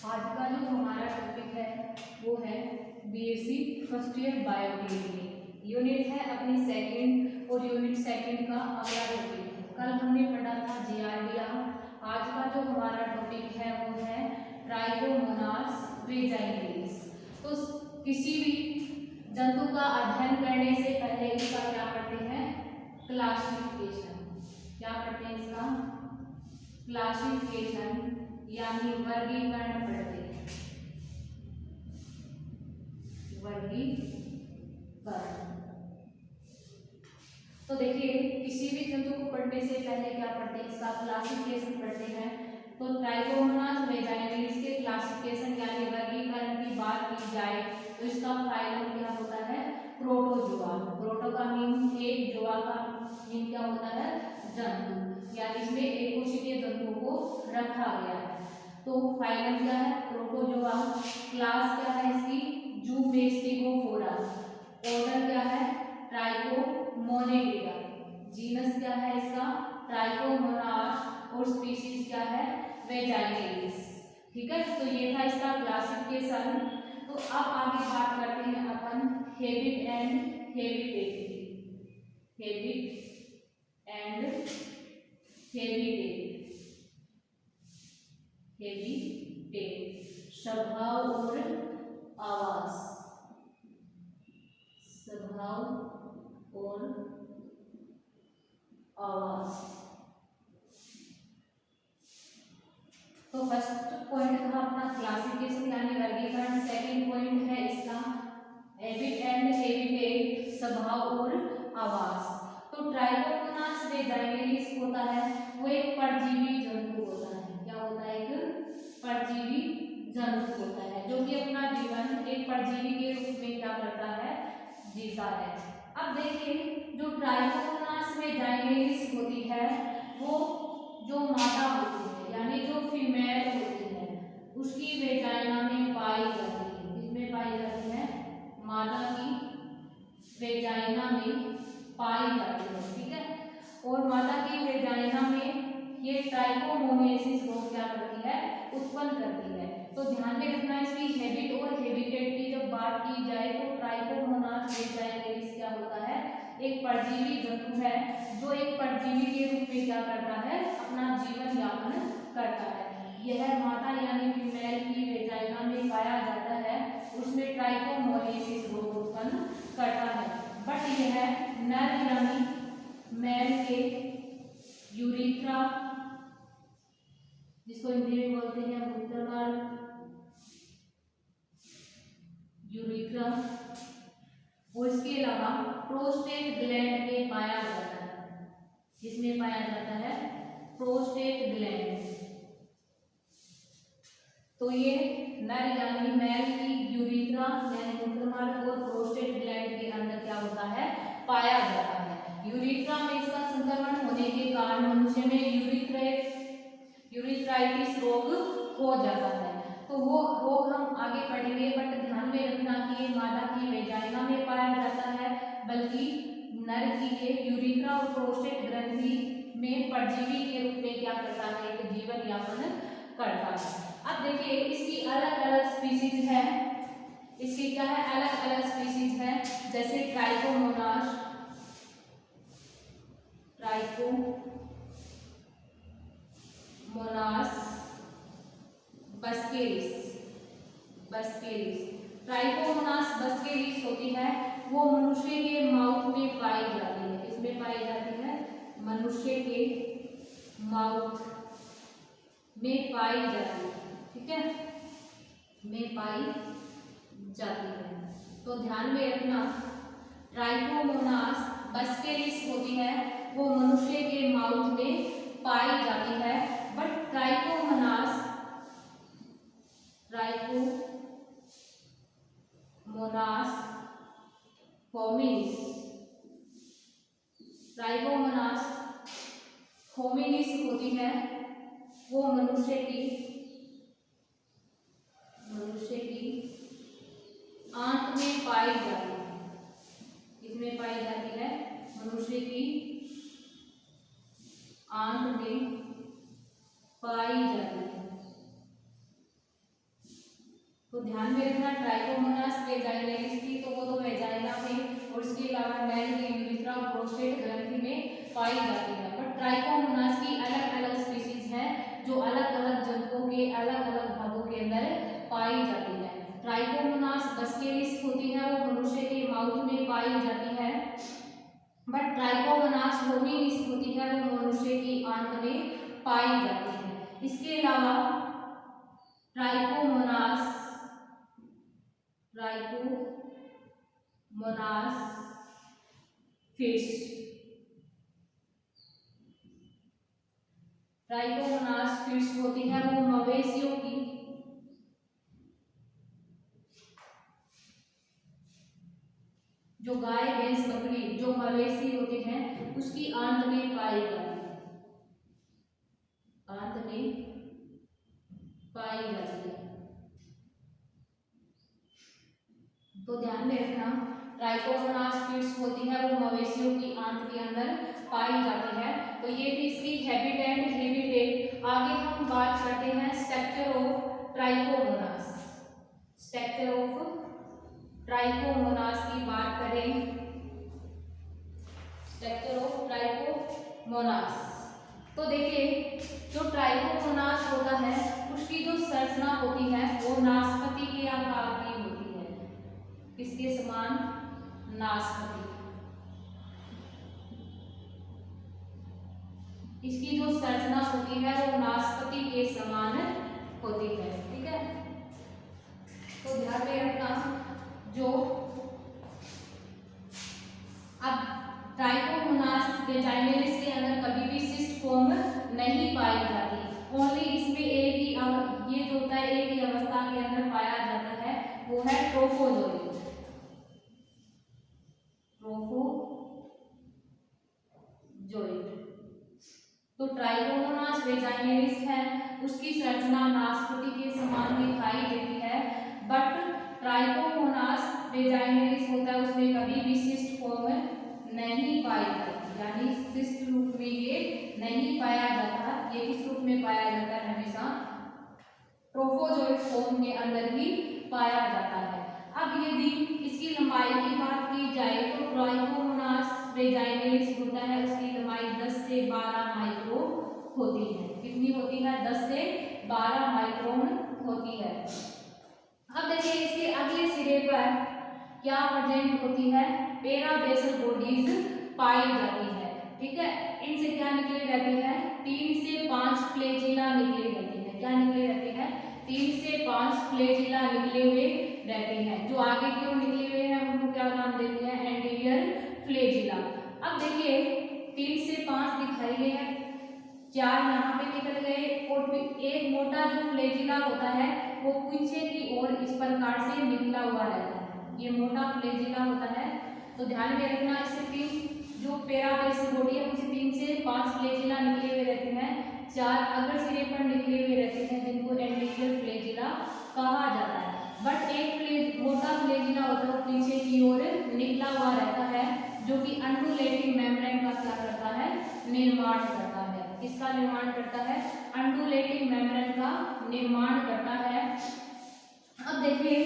आज का जो हमारा टॉपिक है वो है BSc first year biochemistry. Unit है अपनी सेकंड और यूनिट सेकंड का अगला टॉपिक है। कल हमने पढ़ा था जीआरडीआर। आज का जो हमारा टॉपिक है वो है ट्राइकोमोनास वेजाइनलिस। तो किसी भी जंतु का अध्ययन करने से पहले इसका क्या पढ़ते हैं? क्लासिफिकेशन। क्या पढ़ते हैं? इसका क्लासिफिकेशन यानी वर्गीकरण पढ़ते हैं। वर्गीकरण। तो देखिए किसी भी जंतु को पढ़ने से पहले क्या पढ़ते हैं? इसका क्लासिफिकेशन पढ़ते हैं। तो ट्राइकोमोनास वेजाइनलिस के क्लासिफिकेशन यानी वर्गीकरण की बात की जाए तो इसका फाइलम क्या होता है? प्रोटोजोआ। प्रोटो का मीन एक, जोआ का मीन क्या होता है? जंतु। यानी इसमें एक कोशिकीय जंतुओं को रखा गया है। तो फाइलम क्या है? प्रोटोजोआ। क्लास क्या है इसकी? जूमेस्टिकोफोरा। ऑर्डर क्या है? ट्राइकोमोनेलिडा। जीनस क्या है इसका? ट्राइकोमोनास। और स्पीशीज क्या है? वेजाइनलिस। ठीक है, तो ये था इसका क्लासिफिकेशन। तो अब आगे बात करते हैं अपन habit and habitat. Habit and habitat. Habitat स्वभाव और आवास। स्वभाव और आवास। तो फर्स्ट पॉइंट था अपना क्लासिफिकेशन यानी वर्गीकरण। सेकंड पॉइंट है इसका हैबिट एंड हैबिटेट, स्वभाव और आवास। तो ट्राइकोमोनास वेजाइनलिस होता है वो एक परजीवी जंतु होता है। क्या होता है? एक परजीवी जंतु होता है जो कि अपना जीवन एक परजीवी के रूप में क्या करता है? जीता है। अब देखिए जो ट्राइकोमोनास वेजाइनलिस होती है वो जो मादा होती है यानी जो फीमेल होती है उसकी वेजाइना में पाई जाती है। किसमें पाई जाती है? मादा की वेजाइना में पाई जाती है। ठीक है, और मादा की वेजाइना में ये ट्राइकोमोनेसिस रोग क्या करती है? उत्पन्न करती है। तो ध्यान में रखना इसकी हैबिट और हैबिटेट की जब बात की जाए तो ट्राइकोमोनास वेजाइनलिस क्या होता है? एक परजीवी जंतु है जो एक परजीवी के रूप में क्या करता है? अपना जीवन यापन करता है। यह मादा यानी फीमेल की वेजाइना में पाया जाता है, उसमें ट्राइकोमोनेसिस रोग उत्पन्न करता है। बट यह नर यानी मेल के यूरिथ्रा, जिसको हिंदी में बोलते हैं मूत्रमार्ग, यूरिथ्रा, और इसके अलावा प्रोस्टेट ग्लैंड में पाया जाता है। जिसमें पाया जाता है? Prostate gland. तो ये नर यानी मेल की यूरिथ्रा यानी मूत्रमार्ग और प्रोस्टेट ग्लैंड के अंदर क्या होता है? पाया जाता है। यूरिथ्रा में इसका संक्रमण होने के कारण मनुष्य में यूरिथ्राइटिस रोग हो जाता है। तो वो रोग हम आगे पढ़ेंगे, बट ध्यान में रखना कि ये मादा की वेजाइना में पाया जाता है, बल्कि नर की ये यूरिथ्रा और प्रोस्टेट ग्रंथि में परजीवी के रूप में क्या करता है? एक जीवन यापन करता है। अब देखिए इसकी अलग अलग स्पीशीज है। इसकी क्या है? अलग अलग स्पीशीज है, जैसे ट्राइकोमोनास, बस्केलिस। ट्राइकोमोनास बस्केलिस होती है वो मनुष्य के माउथ में पाई जाती है। किसमें पाई जाती है? मनुष्य के माउथ में पाई जाती है। ठीक है, में पाई जाती है। तो ध्यान में रखना ट्राइकोमोनास बस्केलिस होती है वो मनुष्य के माउथ में पाई जाती है। But trichomonas hominis, trichomonas hominis होती है वो मनुष्य की आंत में पाई जाती है। किसमें पाई जाती है? मनुष्य की आंत में पाई जाती है। तो ध्यान में रखना, ट्राइकोमोनास वेजाइनलिस थी तो वो तो वेजाइना में और इसके अलावा मेल के यूरिथ्रा और प्रोस्टेट ग्रंथि में पाई जाती है। बट ट्राइकोमोनास की अलग अलग स्पीशीज हैं जो अलग अलग जंतुओं के अलग अलग भागों के अंदर पाई जाती है। ट्राइकोमोनास बस्केलिस होती है, वो मनुष्य के माउथ में पाई जाती है। बट ट्राइकोमोनास होमिनिस होती है, वो मनुष्य की आंत में पाई जाती है। इसके अलावा ट्राइकोमोनास फिश, ट्राइकोमोनास फिश होती है, वो मवेशियों की जो गाय भैंस बकरी जो मवेशी होते हैं उसकी आंत में पाई जाती है, आंत में पाई जाती है। तो ध्यान में रखना, ट्राइकोमोनास फिश होती है वो मवेशियों की आंत के अंदर पाई जाती है। तो ये थी इसकी हैबिट एंड हैबिटेट। आगे हम बात करते हैं structure of trichomonas. Structure of trichomonas की बात करें, स्ट्रक्चर ऑफ ट्राइकोमोनास, तो देखिए जो ट्राइकोमोनास होता है उसकी जो संरचना होती है वो नाशपाती के आकार की होती है। किसके समान? नाशपाती। इसकी जो संरचना होती है वो नाशपाती के समान होती है। ठीक है, तो ध्यान में रखना, जो अब ट्राइकोमोनास वेजाइनलिस के अंदर कभी भी सिस्ट फॉर्म नहीं पाई जाती, ओनली इसमें एक ही ये जो होता है एक ही अवस्था के अंदर पाया जाता है, वो है ट्रोफोजोइट। तो ट्राइकोमोनास वेजाइनलिस है उसकी संरचना नाशपाती के समान दिखाई देती है। बट ट्राइकोमोनास वेजाइनलिस होता है उसमें कभी भी सिस्ट फॉर्म नहीं पाई जाती, यानी सिस्ट रूप में ये नहीं पाया जाता। ये किस रूप में पाया जाता है? हमेशा ट्रोफोजोइट फॉर्म के अंदर ही पाया जाता है। अब यदि इसकी लंबाई की बात की जाए तो ट्राइकोमोनास वेजाइनलिस होता है उसकी लंबाई 10 से 12 माइक्रोन होती है। कितनी होती है? 10 से 12 माइक्रोन होती है। अब देखिए इसके अगले सिरे पर क्या प्रेजेंट होती है? पैराबेसल बॉडीज पाई जाती है। ठीक है, इनसे क्या निकली रहती है? 3 से 5 फ्लैजिला निकली रहती है। क्या निकली रहती है? 3 से 5 फ्लैजिला निकले हुए रहते हैं। जो आगे की ओर निकले हुए हैं उनको क्या नाम देते हैं? Anterior flagella. अब देखिए 3 से 5 दिखाई गए हैं, 4 यहाँ पे निकल गए और एक मोटा जो फ्लैजिला होता है वो पीछे की ओर इस प्रकार से निकला हुआ रहता है। ये मोटा फ्लैजिला होता है। तो ध्यान में रखना, इससे 3 जो पैराबेसल बॉडी है उनसे 3 से 5 फ्लैजिला निकले हुए रहते हैं, 4 अग्र सिरे पर निकले हुए रहते हैं जिनको एंटीरियर फ्लैजिला कहा जाता है। बट एक मोटा फ्लैजिला होता है पीछे की ओर निकला हुआ रहता है जो कि अंडुलेटिंग मेम्ब्रेन का क्या करता है? निर्माण करता है। किसका निर्माण करता है? अंडुलेटिंग मेम्ब्रेन का निर्माण करता है। अब देखिए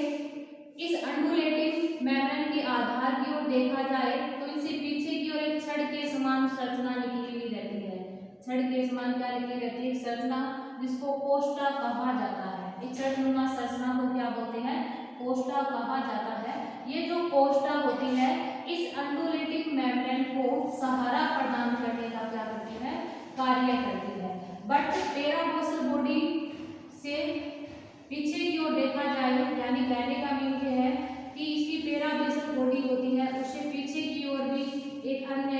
इस अंडुलेटिंग मेम्ब्रेन के आधार की ओर देखा जाए तो इनसे पीछे की ओर एक छड़ के समान संरचना निकली हुई रहती है। छड़ के समान क्या निकली रहती है? संरचना, जिसको कोष्ठा कहा जाता है। इस छड़नुमा संरचना को क्या बोलते हैं? कोष्ठा कहा जाता है। ये जो कोष्ठा होती है इस अंडुलेटिंग मेम्ब्रेन को सहारा प्रदान करने का क्या करती है? कार्य करती है। बट पैराबेसल बॉडी से पीछे की ओर देखा जाए, यानी कहने का मीनिंग ये है कि इसकी पैराबेसल बॉडी होती है उससे पीछे की ओर भी एक अन्य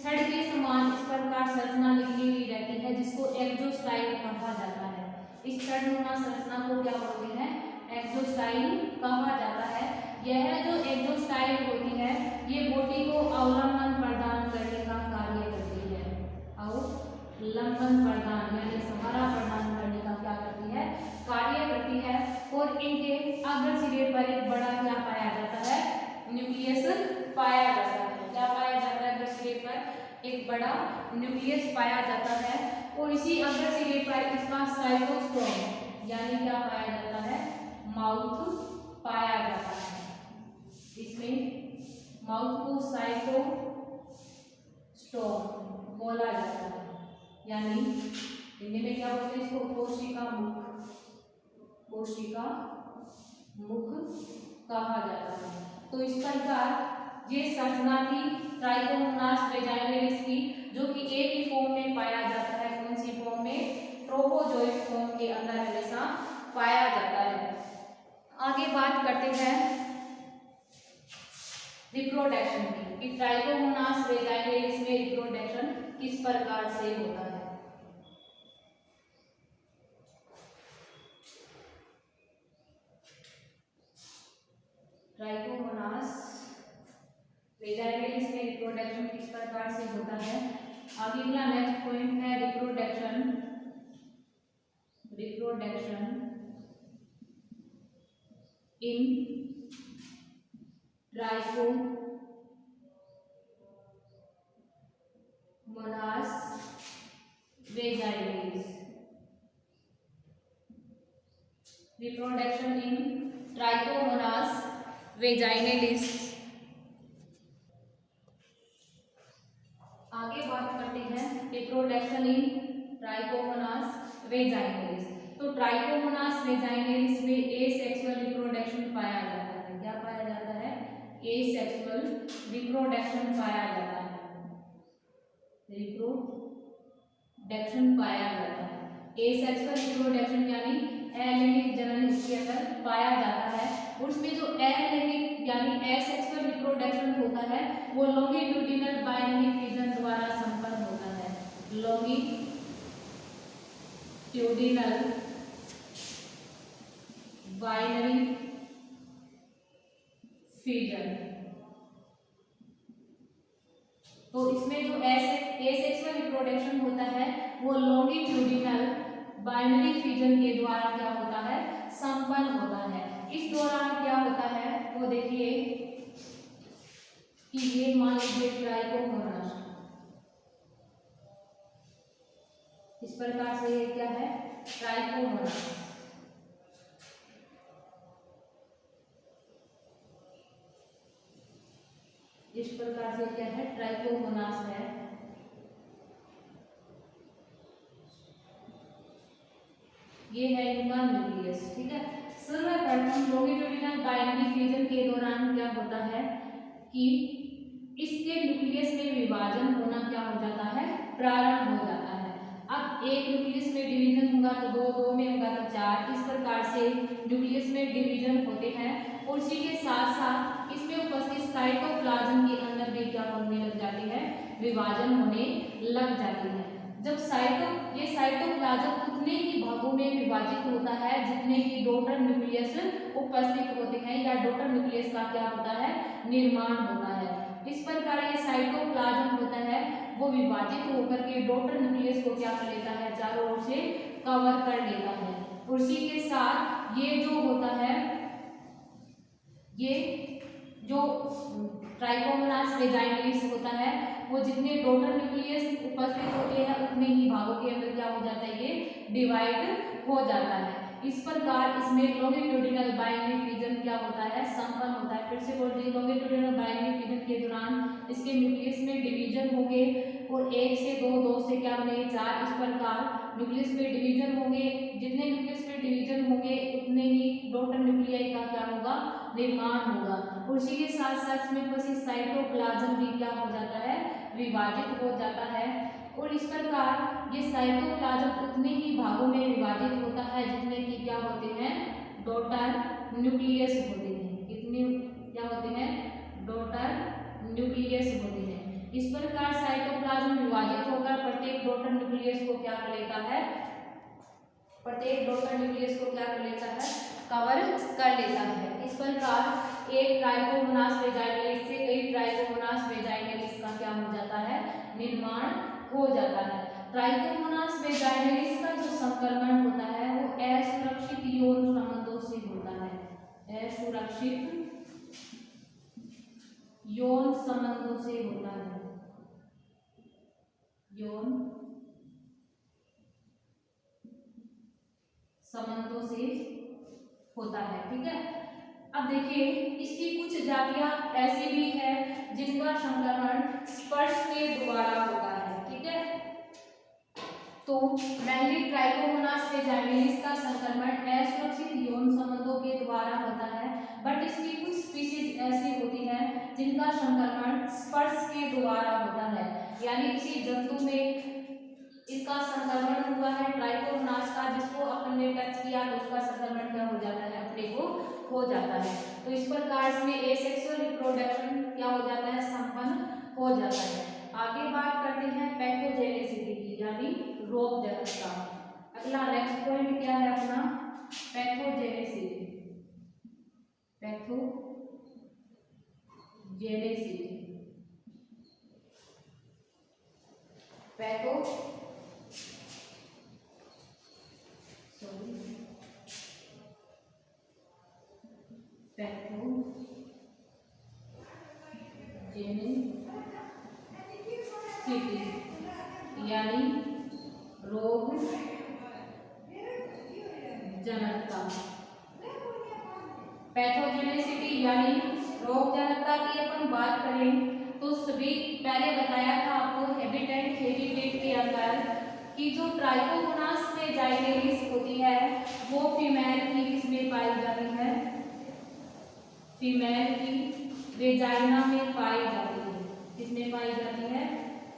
छड़ के समान इस प्रकार संरचना निकली हुई रहती है जिसको एक्सोस्टाइल कहा जाता है। इस छड़नुमा संरचना को क्या बोलते हैं? एक्सोस्टाइल कहा जाता है। यह जो एक्सोस्टाइल होती है ये बॉडी को अवलंबन प्रदान करने का कार्य करती है। अवलंबन प्रदान यानी सहारा प्रदान करने का क्या करती है? कार्य करती है। और इनके अग्र सिरे पर एक बड़ा क्या पाया जाता है? न्यूक्लियस पाया जाता है। क्या पाया जाता है? अग्र सिरे पर एक बड़ा न्यूक्लियस पाया जाता है और इसी अग्र सिरे पर इसका साइटोस्टोम यानी क्या पाया जाता है? माउथ माउथ को साइटोस्टोम बोला जाता है, यानी हिंदी में क्या बोलते हैं इसको, कोशिका मुख, कोशिका मुख कहा जाता है। तो इस प्रकार ये संरचना थी ट्राइकोमोनास वेजाइनलिस की, जो कि एक ही फॉर्म में पाया जाता है। कौन सी फॉर्म में? ट्रोफोजोइट फॉर्म के अंदर हमेशा पाया जाता है। आगे बात करते हैं रिप्रोडक्शन की, कि ट्राइकोमोनास वेजाइनलिस में रिप्रोडक्शन किस प्रकार से होता है। ट्राइकोमोनास वेजाइनलिस में रिप्रोडक्शन किस प्रकार से होता है। आगे का नेक्स्ट पॉइंट है reproduction in trichomonas vaginalis. Reproduction in trichomonas vaginalis. आगे बात करते हैं रिप्रोडक्शन इन ट्राइकोमोनास वेजाइनलिस। तो ट्राइकोमोनास वेजाइनलिस में एसेक्सुअल रिप्रोडक्शन पाया जाता है। क्या पाया जाता है? एसेक्सुअल रिप्रोडक्शन पाया जाता है, रिप्रोडक्शन पाया जाता है। एसेक्सुअल रिप्रोडक्शन यानी अलैंगिक जनन इसके अंदर पाया जाता है। उसमें जो अलैंगिक यानी एसेक्सुअल रिप्रोडक्शन होता है वो लॉन्गिट्यूडिनल बाइनरी फ्यूजन द्वारा संपन्न होता है। Longitudinal binary fusion. तो इसमें जो एसेक्सुअल रिप्रोडक्शन होता है वो लॉन्गिट्यूडिनल बाइनरी फ्यूजन के द्वारा क्या होता है? संपन्न होता है। इस दौरान क्या होता है वो देखिए कि ये मान लीजिए ट्राइकोमोनास, इस प्रकार से ये क्या है? ट्राइकोमोनास। इस प्रकार से क्या है? ट्राइकोमोनास है। ये है इनका न्यूक्लियस, ठीक है। सर्वप्रथम लॉन्गिट्यूडिनल बाइनरी फ्यूजन के दौरान क्या होता है कि इसके न्यूक्लियस में विभाजन होना क्या हो जाता है? प्रारंभ हो जाता है। अब एक न्यूक्लियस में डिवीजन होगा तो दो, दो में होगा तो चार, इस प्रकार से न्यूक्लियस में डिवीजन होते हैं। और इसी के साथ साथ इसमें उपस्थित साइटोप्लाज्म के अंदर भी क्या होने लग जाती है? विभाजन होने लग जाती है। जब ये साइटोप्लाज्म उतने ही भागों में विभाजित होता है जितने की डॉटर न्यूक्लियस उपस्थित होते हैं, या डॉटर न्यूक्लियस का क्या होता है? निर्माण होता है। इस प्रकार ये साइटोप्लाज्म होता है वो विभाजित होकर के डॉटर न्यूक्लियस को क्या कर लेता है? चारों ओर से कवर कर लेता है। उसी के साथ ये जो होता है, ये जो ट्राइकोमोनास वेजाइनलिस होता है वो जितने डॉटर न्यूक्लियस उपस्थित होते हैं उतने ही भागों के अंदर क्या हो जाता है? ये डिवाइड हो जाता है। इस प्रकार इसमें लॉन्गिट्यूडिनल बाइनरी फ्यूजन क्या होता है? संपन्न होता है। फिर से बोल रही, लॉन्गिट्यूडिनल बाइनरी फ्यूजन के दौरान इसके न्यूक्लियस में डिवीजन होंगे और एक से दो, दो से क्या बनेंगे? चार। इस प्रकार न्यूक्लियस में डिवीजन होंगे, जितने न्यूक्लियस में डिवीजन होंगे उतने ही डॉटर न्यूक्लियाई का क्या होगा? निर्माण होगा। उसी के साथ साथ में उपस्थित साइटोप्लाज्म भी क्या हो जाता है? विभाजित हो जाता है। और इस प्रकार ये साइटोप्लाज्म उतने ही भागों में विभाजित होता है जितने की क्या होते हैं? डॉटर न्यूक्लियस होते हैं। कितने क्या होते हैं? डॉटर न्यूक्लियस होते हैं। इस प्रकार साइटोप्लाज्म विभाजित होकर प्रत्येक डॉटर न्यूक्लियस को क्या कर लेता है? प्रत्येक डॉटर न्यूक्लियस को क्या कर लेता है? कवर कर लेता है। इस प्रकार एक ट्राइकोमोनास वेजाइनलिस से कई ट्राइकोमोनास वेजाइनलिस का क्या हो जाता है? निर्माण हो जाता है। ट्राइकोमोनास वेजाइनलिस का जो संक्रमण होता है वो असुरक्षित यौन संबंधों से होता है। असुरक्षित यौन संबंधों से होता है। यौन संबंधों से होता है, ठीक है। अब देखिए इसकी कुछ जातियां ऐसी भी है जिनका संक्रमण स्पर्श के द्वारा होता है, ठीक है। तो पहली ट्राइकोमोनास वेजाइनलिस का संक्रमण असुरक्षित यौन संबंधों के द्वारा होता है, बट इसकी कुछ स्पीशीज ऐसी होती है जिनका संक्रमण स्पर्श के द्वारा होता है, यानी किसी जंतु में इसका संक्रमण हुआ है ट्राइकोमोनास का, जिसको अपन ने टच किया तो उसका संक्रमण क्या हो जाता है, अपने को हो जाता है। तो इस प्रकार से एसेक्सुअल रिप्रोडक्शन क्या हो जाता है, संपन्न हो जाता है। आगे बात करते हैं पैथोजेनेसिटी की, यानी रोग जनकता। अगला नेक्स्ट पॉइंट क्या है अपना, पैथोजेनेसिटी। पैथोजेनेसिटी पैथो पैथोजेनेसिटी यानी रोग जनकता। पैथोजेनेसिटी यानी रोग जनकता की अपन बात करें तो सभी पहले बताया था आपको हैबिटेट हेबिटेट के अंदर कि जो ट्राइकोमोनास वेजाइनलिस होती है वो फीमेल की किसमें पाई जाती है, फीमेल की वेजाइना में पाई जाती है। किसमें पाई जाती है,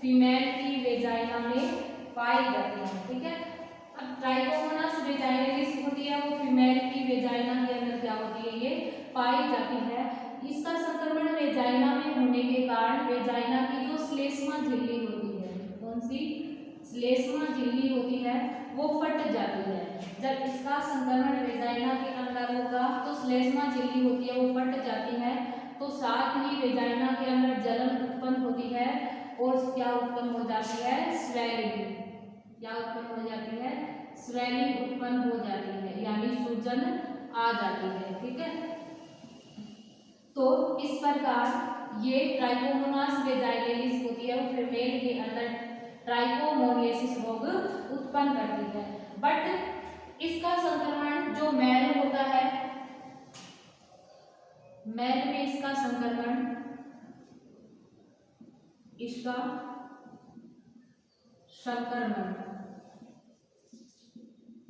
फीमेल की वेजाइना में पाई जाती है, ठीक है। अब ट्राइकोमोनास वेजाइनलिस होती है वो फीमेल की वेजाइना के अंदर क्या होती है, ये पाई जाती है। इसका संक्रमण वेजाइना में होने के कारण वेजाइना की जो श्लेष्मा झिल्ली होती है, कौन सी श्लेष्मा झिल्ली होती है वो फट जाती है। जब इसका संक्रमण वेजाइना के अंदर होगा तो श्लेष्मा झिल्ली होती है वो फट जाती है, तो साथ ही वेजाइना के अंदर जलन उत्पन्न होती है और क्या उत्पन्न हो जाती है, स्वेलिंग। क्या उत्पन्न हो जाती है, स्वेलिंग उत्पन्न हो जाती है, यानी सूजन आ जाती है, ठीक है। तो इस प्रकार ये ट्राइकोमोनास वेजाइनलिस होती है वो फीमेल के अंदर ट्राइकोमोनियासिस रोग उत्पन्न करती है। बट इसका संक्रमण जो मेल होता है, मेल में इसका संक्रमण, इसका संक्रमण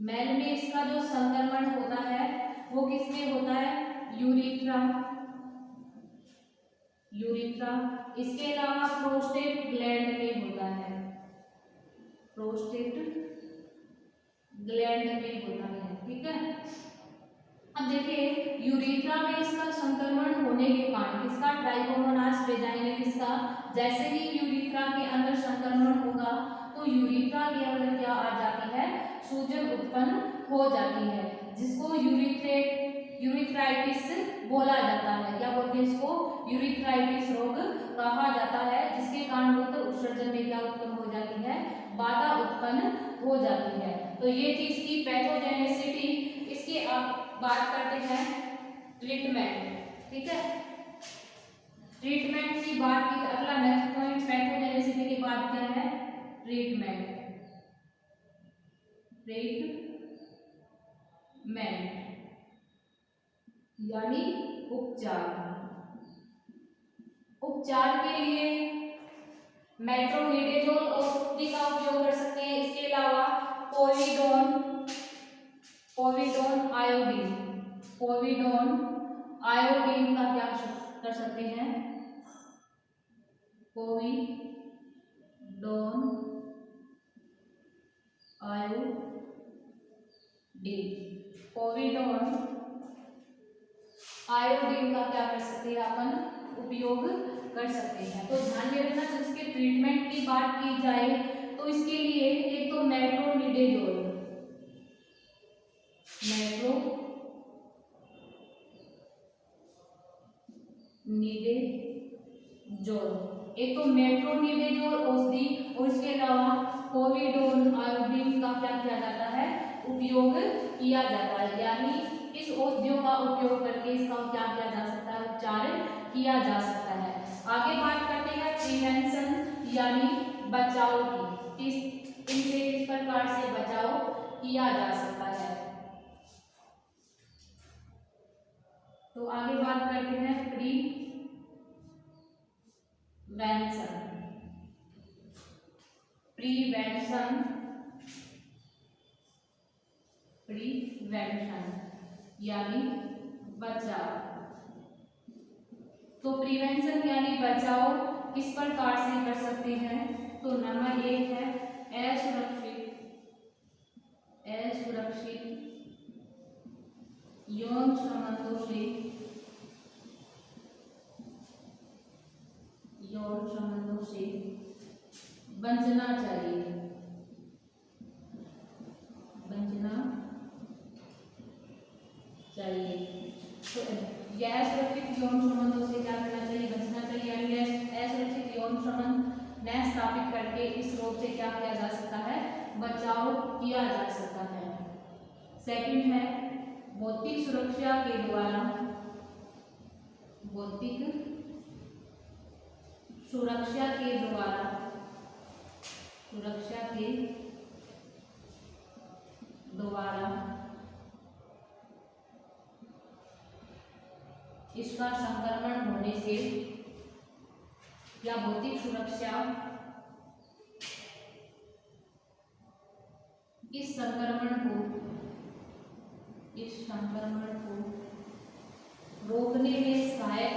मेल में इसका जो संक्रमण होता है वो किसमें होता है, यूरिथ्रा, यूरिथ्रा। इसके अलावा प्रोस्टेट ग्लैंड में होता है, प्रोस्टेट ग्लैंड में होता है, ठीक है। अब देखिए यूरिथ्रा में इसका संक्रमण होने के कारण, इसका ट्राइकोमोनास वेजाइनलिस का जैसे ही यूरिथ्रा के अंदर संक्रमण होगा तो यूरिथ्रा के अंदर क्या आ जाती है, सूजन उत्पन्न हो जाती है, जिसको यूरिथ्राइटिस बोला जाता है। क्या बोलते हैं इसको, यूरिथ्राइटिस रोग कहा जाता है, जिसके कारण मूत्र उत्सर्जन में क्या उत्पन्न हो जाती है, बाधा उत्पन्न हो जाती है। तो ये चीज की पैथोजेनेसिटी। इसकी आप बात करते हैं ट्रीटमेंट, ठीक है। ट्रीटमेंट की बात की, अगला नेक्स्ट पॉइंट पैथोजेनेसिटी के बाद क्या है, ट्रीटमेंट। ट्रीटमेंट यानी उपचार। उपचार के लिए मेट्रोनिडेजोल औषधि का उपयोग कर सकते हैं। इसके अलावा पोविडोन आयोडीन, पोविडोन आयोडीन का क्या कर सकते हैं, पोविडोन आयोडीन, पोविडोन आयोडीन का क्या कर सकते हैं, अपन उपयोग कर सकते हैं। तो ध्यान में रखना, जब इसके ट्रीटमेंट की बात की जाए तो इसके लिए एक तो मेट्रोनिडेजोल, एक तो मेट्रोनिडेजोल औषधि और इसके अलावा पोविडोन आयोडीन का क्या किया जाता है, उपयोग किया जाता है। यानी इस औषधियों का उपयोग करके इसका क्या किया जा सकता है, उपचार किया जा सकता है। आगे बात करते हैं प्रिवेंशन यानी बचाव की, इनसे किस प्रकार से बचाव किया जा सकता है। तो आगे बात करते हैं प्रीवेंशन। प्रीवेंशन यानी बचाव। तो प्रिवेंशन यानी बचाव किस प्रकार से कर सकते हैं? तो नंबर 1 है असुरक्षित यौन संबंधों से बचना चाहिए। तो यह सुरक्षित यौन संबंधों से क्या करना चाहिए? बचना चाहिए। यानी असुरक्षित यौन संबंध न स्थापित करके इस रोग से क्या किया जा सकता है? बचाव किया जा सकता है। सेकंड है भौतिक सुरक्षा के द्वारा इसका संक्रमण होने से या भौतिक सुरक्षा इस संक्रमण को रोकने में सहायक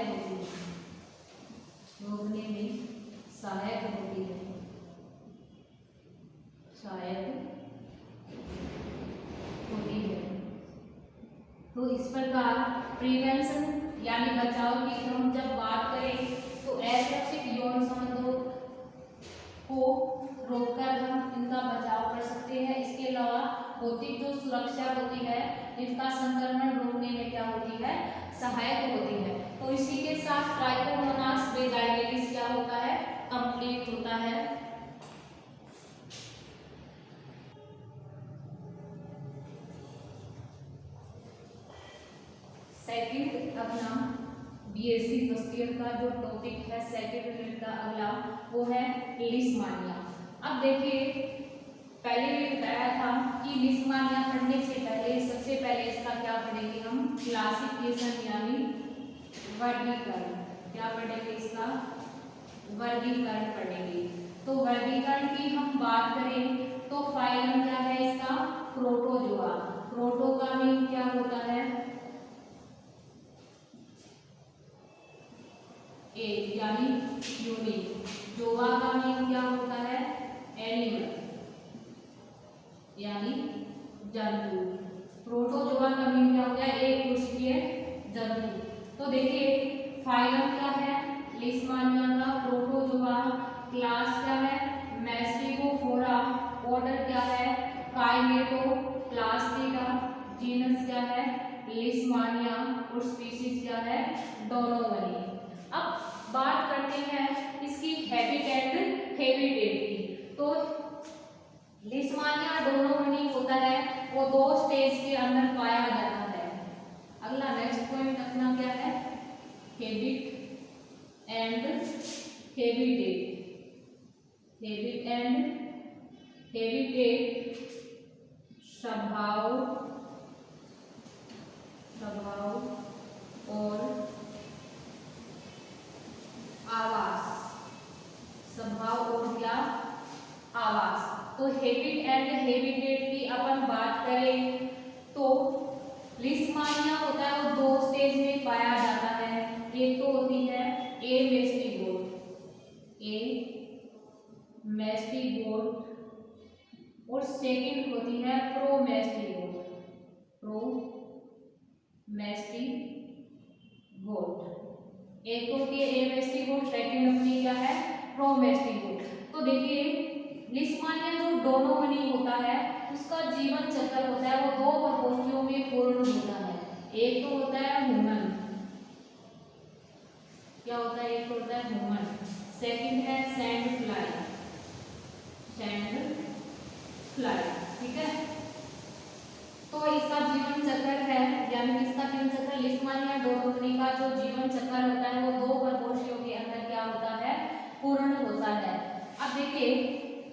होती है। तो इस प्रकार प्रिवेंशन यानी बचाव की हम जब बात करें तो असुरक्षित यौन संबंधों को रोककर हम इनका बचाव कर सकते हैं। इसके अलावा भौतिक जो सुरक्षा होती है इसका संक्रमण रोकने में क्या होती है? सहायक होती है। तो इसी के साथ ट्राइकोमोनास वेजाइनलिस क्या होता है? कंप्लीट होता है। सेकंड अपना बीएससी फर्स्ट ईयर का जो टॉपिक है सेकंड यूनिट का अगला वो है लिस्मानिया। अब देखिए पहले भी बताया था कि लिस्मानिया पढ़ने से पहले सबसे पहले इसका क्या पढ़ेंगे हम? क्लासिफिकेशन यानी वर्गीकरण। क्या पढ़ेंगे? इसका वर्गीकरण पढ़ेंगे। तो वर्गीकरण की हम बात करें तो फाइलम क्या है इसका? प्रोटोजोआ। प्रोटो का मीन क्या होता है? एक यानी यूनिक। जोआ का मीन क्या होता है? एनिमल यानी जंतु। प्रोटोजोआ का मीन क्या होता है? एक कोशिकीय जंतु। तो देखिए फाइलम क्या है? लिस्मानिया का। प्रोटोजोआ। क्लास क्या है? मैस्टिकोफोरा। ऑर्डर क्या है? काइनेटोप्लास्टिडा। जीनस क्या है? लिस्मानिया। और स्पीशीज क्या है? डोनोवनी। अब बात करते हैं इसकी हैबिटेट की। तो लिस्मानिया डोनोवनी होता है वो 2 स्टेज के अंदर पाया जाता है। अगला नेक्स्ट पॉइंट अपना क्या है? हैबिट एंड हैबिटेट स्वभाव और आवास। स्वभाव और क्या? आवास। तो हैबिट एंड हैबिटेट की अपन बात करें तो लिस्मानिया होता है वो 2 स्टेज में पाया जाता है। एक तो होती है ए मेस्टिगोट और सेकंड होती है प्रोमेस्टिगोट। एक होती है ए मेस्टिगोट, सेकंड अपनी क्या है? प्रोमेस्टिगोट। तो देखिए लिस्मानिया जो डोनोवनी होता है उसका जीवन चक्र होता है वो 2 प्रकोष्ठियों में पूर्ण होता है। एक तो होता है ह्यूमन। क्या होता है? एक होता है ह्यूमन। सेकंड है सैंड फ्लाई। ठीक है। तो इसका जीवन चक्र है यानी इसका जीवन चक्र लिस्मानिया डोनोवनी का जो जीवन चक्र होता है वो 2 प्रकोष्ठियों के अंदर क्या होता है? पूर्ण होता है। अब देखिए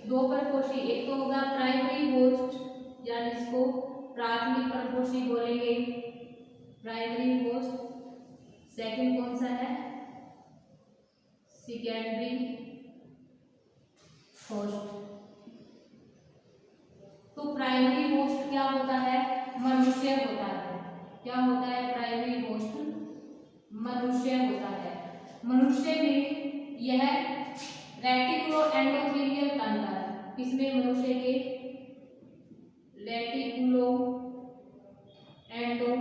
2 प्रकोष्ठी, एक तो होगा प्राइमरी होस्ट यानी इसको प्राथमिक प्रकोष्ठी बोलेंगे। प्राइमरी होस्ट सेकंड कौन सा है? Secondary host. तो प्राइमरी होस्ट क्या होता है? मनुष्य होता है। क्या होता है? प्राइमरी होस्ट मनुष्य होता है। मनुष्य में यह रेटिकुलो एंडोथेलियल तंत्र, इसमें मनुष्य के रेटिकुलो एंडोथेलियल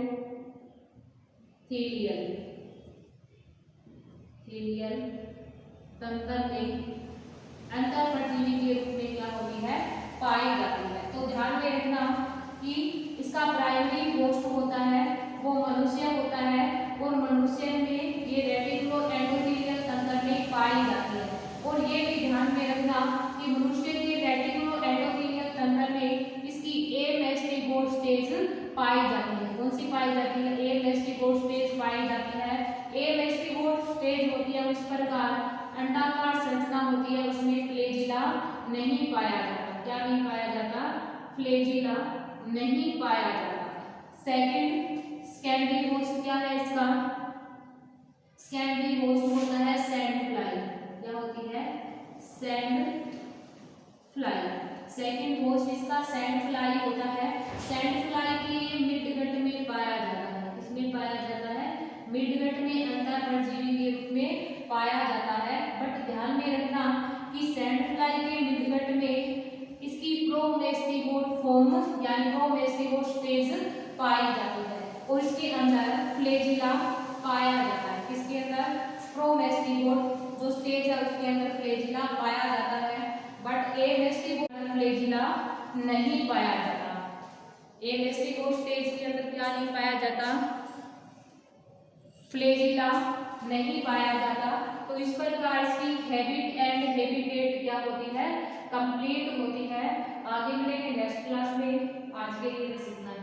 तंत्र में अंतःपरजीवी के रूप में क्या होती है? पाई जाती है। तो ध्यान में रखना कि इसका प्राइमरी होस्ट होता है वो मनुष्य होता है और मनुष्य में ये रेटिकुलो एंडोथेलियल तंत्र में पाई जाती है। और ये भी ध्यान में रखना कि मनुष्य के रेटिकुलो एंडोथेलियल तंत्र में इसकी ए मेस्टिकोट स्टेज पाई जाती है। कौन सी पाई जाती है? ए मेस्टिकोट स्टेज पाई जाती है। ए मेस्टिकोट स्टेज होती है उस प्रकार अंडाकार संरचना होती है, उसमें फ्लैजिला नहीं पाया जाता। क्या नहीं पाया जाता? फ्लैजिला नहीं पाया जाता। सेकंड सेकेंडरी होस्ट क्या है इसका? सेकेंडरी होस्ट होता है सैंड फ्लाई। क्या होती है? Sand fly. सेकंड होस्ट इसका सैंड फ्लाई होता है। सैंड फ्लाई के मिडगट में पाया जाता है। किसमें पाया जाता है? मिडगट में अंतःपरजीवी के रूप में पाया जाता है। बट ध्यान में रखना कि सैंड फ्लाई के मिडगट में इसकी प्रोमेस्टिगोट फॉर्म यानी प्रोमेस्टिगोट स्टेज पाई जाती है और इसके अंदर फ्लैजिला पाया जाता है। किसके अंदर? प्रोमेस्टिगोट जो स्टेज है उसके अंदर फ्लैजिला पाया जाता है। बट ए मेस्टिगोट फ्लैजिला नहीं पाया जाता। ए मेस्टिगोट स्टेज के अंदर क्या नहीं पाया जाता? फ्लैजिला नहीं पाया जाता। तो इस प्रकार इसकी हैबिट एंड हैबिटेट क्या होती है? कंप्लीट होती है। आगे मिलेंगे नेक्स्ट क्लास में। आज के लिए बस इतना ही।